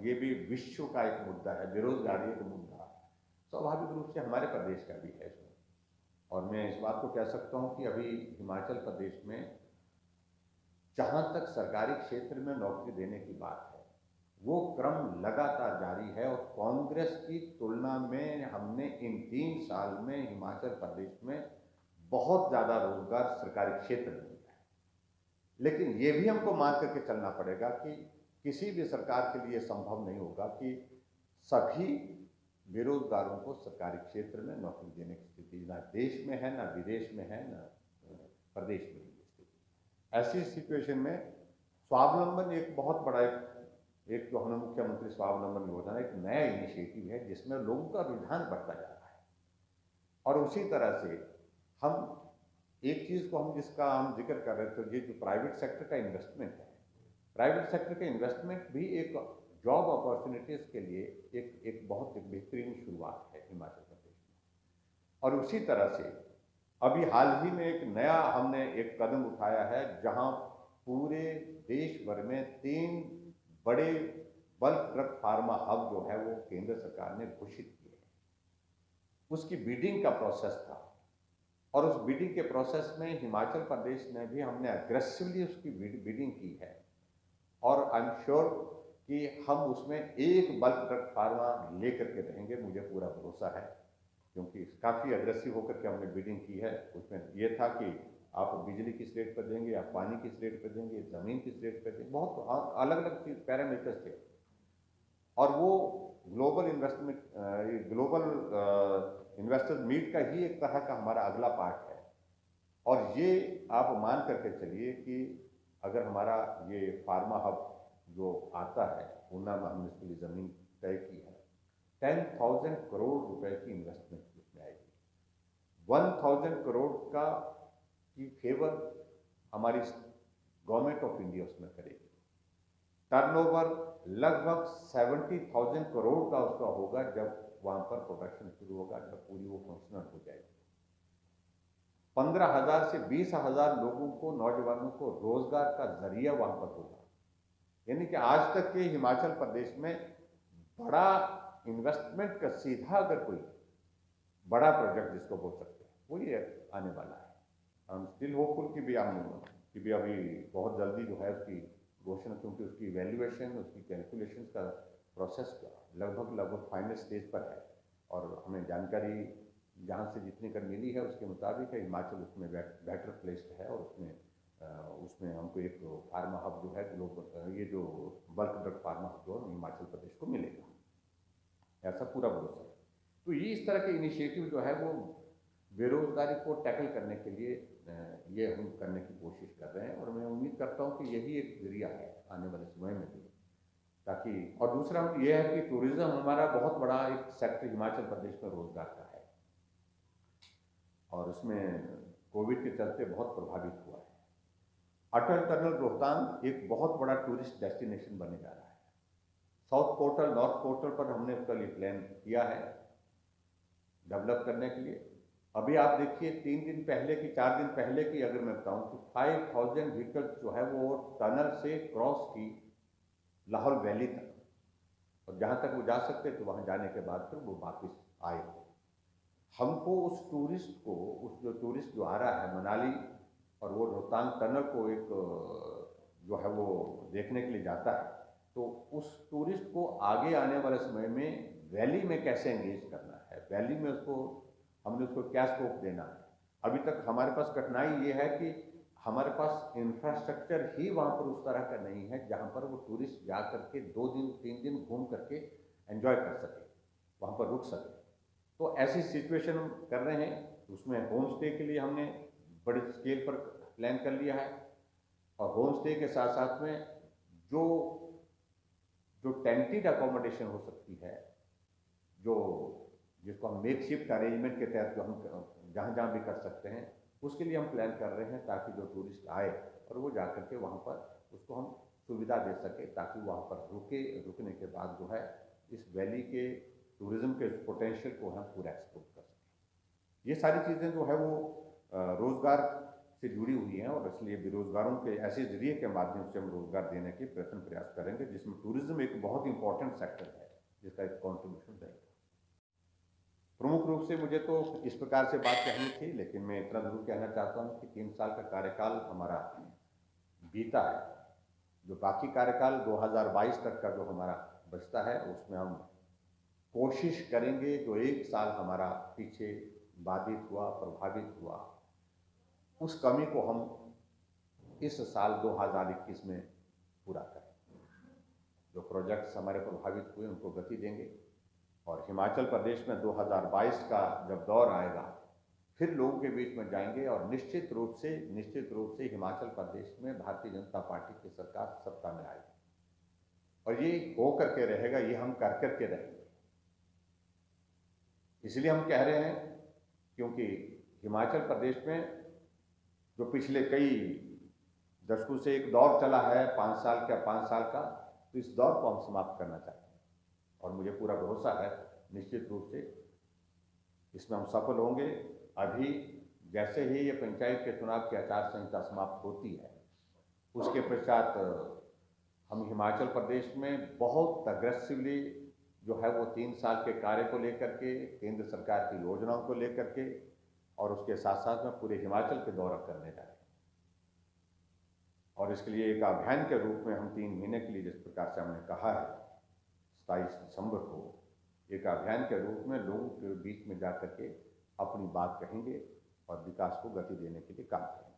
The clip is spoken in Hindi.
ये भी विश्व का एक मुद्दा है, बेरोजगारी एक मुद्दा स्वाभाविक रूप से हमारे प्रदेश का भी है इसमें। और मैं इस बात को कह सकता हूँ कि अभी हिमाचल प्रदेश में जहाँ तक सरकारी क्षेत्र में नौकरी देने की बात है, वो क्रम लगातार जारी है। और कांग्रेस की तुलना में हमने इन 3 साल में हिमाचल प्रदेश में बहुत ज़्यादा रोजगार सरकारी क्षेत्र में दिया है। लेकिन ये भी हमको मान करके चलना पड़ेगा कि किसी भी सरकार के लिए संभव नहीं होगा कि सभी बेरोजगारों को सरकारी क्षेत्र में नौकरी देने की स्थिति ना देश में है, ना विदेश में है, ना प्रदेश में भी स्थिति। ऐसी सिचुएशन में स्वावलंबन एक बहुत बड़ा एक जो हमने मुख्यमंत्री स्वावलंबन योजना एक नया इनिशिएटिव है जिसमें लोगों का रुझान बढ़ता जा रहा है। और उसी तरह से हम एक चीज़ को जिसका हम जिक्र कर रहे थे, ये जो प्राइवेट सेक्टर का इन्वेस्टमेंट है, प्राइवेट सेक्टर का इन्वेस्टमेंट भी एक जॉब अपॉर्चुनिटीज़ के लिए एक बहुत बेहतरीन शुरुआत है हिमाचल प्रदेश में। और उसी तरह से अभी हाल ही में एक नया हमने एक कदम उठाया है जहां पूरे देश भर में 3 बड़े बल्क ड्रग फार्मा हब जो है वो केंद्र सरकार ने घोषित किए हैं। उसकी बिडिंग का प्रोसेस था और उस बिडिंग के प्रोसेस में हिमाचल प्रदेश ने भी हमने अग्रेसिवली उसकी बिडिंग की है। और आई एम श्योर कि हम उसमें एक बल्क ड्रग फार्मा लेकर के रहेंगे, मुझे पूरा भरोसा है, क्योंकि काफ़ी अग्रेसिव होकर के हमने बिडिंग की है। उसमें यह था कि आप बिजली किस रेट पर देंगे, आप पानी किस रेट पर देंगे, ज़मीन किस रेट पर देंगे, बहुत अलग अलग चीज पैरामीटर्स थे। और वो ग्लोबल इन्वेस्टर्स मीट का ही एक तरह का हमारा अगला पार्ट है। और ये आप मान करके चलिए कि अगर हमारा ये फार्मा हब जो आता है, ऊना में हमने इसके लिए ज़मीन तय की है, 10,000 करोड़ रुपए की इन्वेस्टमेंट उसमें आएगी। 1,000 करोड़ का की फेवर हमारी गवर्नमेंट ऑफ इंडिया उसमें करेगी। टर्नओवर लगभग 70,000 करोड़ का उसका होगा जब वहां पर प्रोडक्शन शुरू होगा, जब पूरी वो फंक्शनल हो जाएगी। 15,000 से 20,000 लोगों को, नौजवानों को रोजगार का जरिया वहां पर होगा। यानी कि आज तक के हिमाचल प्रदेश में बड़ा इन्वेस्टमेंट का सीधा अगर कोई बड़ा प्रोजेक्ट जिसको बोल सकते हैं वो ये आने वाला है। हम स्टिल होपफुल कि भी अभी बहुत जल्दी जो है उसकी घोषणा, क्योंकि उसकी वैल्यूएशन, उसकी कैलकुलेशन का प्रोसेस लगभग फाइनल स्टेज पर है। और हमें जानकारी जहाँ से जितनी कर मिली है उसके मुताबिक है हिमाचल उसमें बेटर प्लेस्ड है। और उसमें हमको एक फार्मा हब जो है ग्लोबल, ये जो बल्क ड्रग फार्मा हब जो है हिमाचल प्रदेश को मिलेगा, ऐसा पूरा भरोसा है। तो ये इस तरह के इनिशिएटिव जो है वो बेरोजगारी को टैकल करने के लिए ये हम करने की कोशिश कर रहे हैं। और मैं उम्मीद करता हूँ कि यही एक जरिया है आने वाले समय में भी, ताकि। और दूसरा ये है कि टूरिज्म हमारा बहुत बड़ा एक सेक्टर हिमाचल प्रदेश में रोजगार का है और उसमें कोविड के चलते बहुत प्रभावित हुआ है। अटल टनल रोहतांग एक बहुत बड़ा टूरिस्ट डेस्टिनेशन बनने जा रहा है। साउथ पोर्टल, नॉर्थ पोर्टल पर हमने उसका लिए प्लान किया है डेवलप करने के लिए। अभी आप देखिए 3 दिन पहले की, 4 दिन पहले की अगर मैं बताऊं तो 5,000 व्हीकल्स जो है वो टनल से क्रॉस की लाहौल वैली तक, और जहां तक वो जा सकते तो वहां जाने के बाद फिर वो वापस आए। हमको उस टूरिस्ट जो आ रहा है मनाली और वो रोहतांग टनल को एक जो है वो देखने के लिए जाता है, तो उस टूरिस्ट को आगे आने वाले समय में वैली में कैसे एंगेज करना है, वैली में हमने उसको क्या स्कोप देना है। अभी तक हमारे पास कठिनाई ये है कि हमारे पास इंफ्रास्ट्रक्चर ही वहाँ पर उस तरह का नहीं है जहाँ पर वो टूरिस्ट जा करके 2 दिन 3 दिन घूम करके एंजॉय कर सके, वहाँ पर रुक सके। तो ऐसी सिचुएशन हम कर रहे हैं। उसमें होम स्टे के लिए हमने बड़े स्केल पर प्लान कर लिया है। और होम स्टे के साथ साथ में जो टेंटेड अकोमोडेशन हो सकती है, जिसको हम मेक शिफ्ट अरेंजमेंट के तहत जो हम जहाँ जहाँ भी कर सकते हैं, उसके लिए हम प्लान कर रहे हैं, ताकि जो टूरिस्ट आए और वो जा करके वहाँ पर उसको हम सुविधा दे सके, ताकि वहाँ पर रुकने के बाद जो है इस वैली के टूरिज्म के पोटेंशियल को हम पूरा एक्सप्लोर कर सकें। ये सारी चीज़ें जो है वो रोज़गार से जुड़ी हुई हैं, और इसलिए बेरोजगारों के ऐसे जरिए के माध्यम से हम रोजगार देने के प्रयास करेंगे, जिसमें टूरिज्म एक बहुत इंपॉर्टेंट सेक्टर है जिसका एक कॉन्ट्रीब्यूशन रहेगा। प्रमुख रूप से मुझे तो इस प्रकार से बात कहनी थी, लेकिन मैं इतना जरूर कहना चाहता हूँ कि 3 साल का कार्यकाल हमारा बीता है। जो बाकी कार्यकाल 2022 तक का जो हमारा बचता है, उसमें हम कोशिश करेंगे जो 1 साल हमारा पीछे बाधित हुआ, प्रभावित हुआ, उस कमी को हम इस साल 2021 में पूरा करें। जो प्रोजेक्ट्स हमारे प्रभावित हुए उनको गति देंगे, और हिमाचल प्रदेश में 2022 का जब दौर आएगा फिर लोगों के बीच में जाएंगे, और निश्चित रूप से हिमाचल प्रदेश में भारतीय जनता पार्टी की सरकार सत्ता में आएगी, और ये हो करके रहेगा, ये हम कर करके रहेंगे। इसलिए हम कह रहे हैं क्योंकि हिमाचल प्रदेश में जो पिछले कई दशकों से एक दौर चला है 5 साल का, तो इस दौर को हम समाप्त करना चाहते हैं, और मुझे पूरा भरोसा है निश्चित रूप से इसमें हम सफल होंगे। अभी जैसे ही ये पंचायत के चुनाव की आचार संहिता समाप्त होती है, उसके पश्चात हम हिमाचल प्रदेश में बहुत अग्रेसिवली जो है वो 3 साल के कार्य को लेकर के, केंद्र सरकार की योजनाओं को लेकर के, और उसके साथ साथ में पूरे हिमाचल के दौरा करने जा रहे हैं। और इसके लिए एक अभियान के रूप में हम 3 महीने के लिए, जिस प्रकार से हमने कहा है 27 दिसंबर को, एक अभियान के रूप में लोगों के बीच में जाकर के अपनी बात कहेंगे और विकास को गति देने के लिए काम करेंगे।